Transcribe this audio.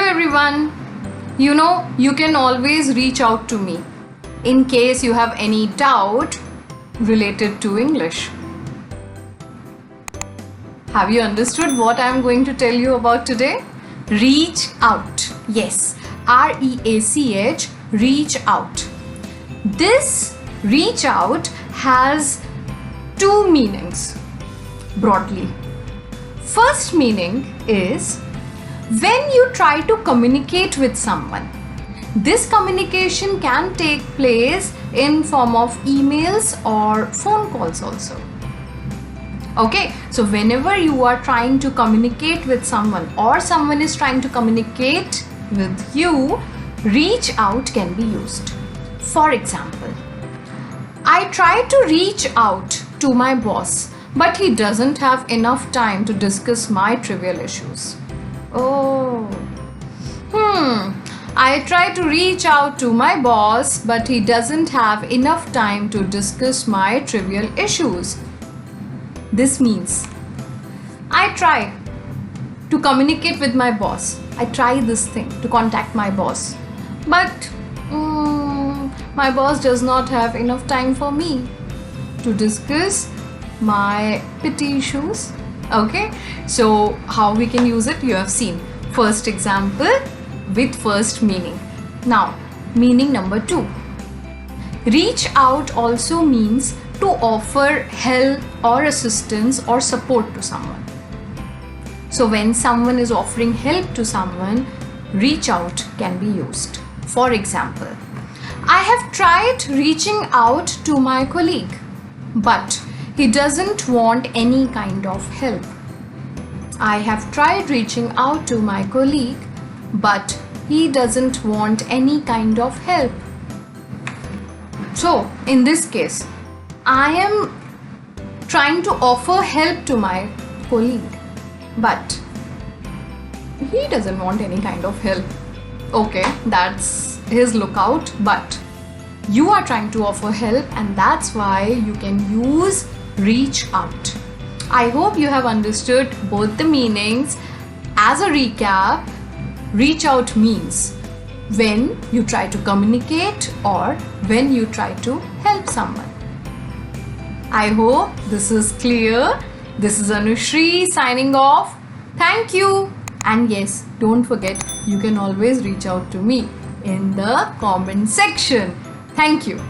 everyone. You can always reach out to me in case you have any doubt related to English. Have you understood what I am going to tell you about today? Reach out. Yes, R-E-A-C-H, reach out. This reach out has two meanings broadly. First meaning is when you try to communicate with someone. This communication can take place in form of emails or phone calls also. Okay, so whenever you are trying to communicate with someone or someone is trying to communicate with you, reach out can be used. For example, I tried to reach out to my boss, but he doesn't have enough time to discuss my trivial issues. I tried to reach out to my boss, but he doesn't have enough time to discuss my trivial issues. This means I try to communicate with my boss. I try this thing to contact my boss, but my boss does not have enough time for me to discuss my petty issues. Okay, so how we can use it, you have seen. First example with first meaning. Now, meaning number 2. Reach out also means to offer help or assistance or support to someone. So when someone is offering help to someone, reach out can be used. For example, I have tried reaching out to my colleague, but he doesn't want any kind of help. I have tried reaching out to my colleague, but he doesn't want any kind of help. So, in this case, I am trying to offer help to my colleague, but he doesn't want any kind of help. Okay, that's his lookout, but you are trying to offer help, and that's why you can use reach out. I hope you have understood both the meanings. As a recap, reach out means when you try to communicate or when you try to help someone. I hope this is clear. This is Anushree signing off. Thank you. And yes, don't forget, you can always reach out to me in the comment section. Thank you.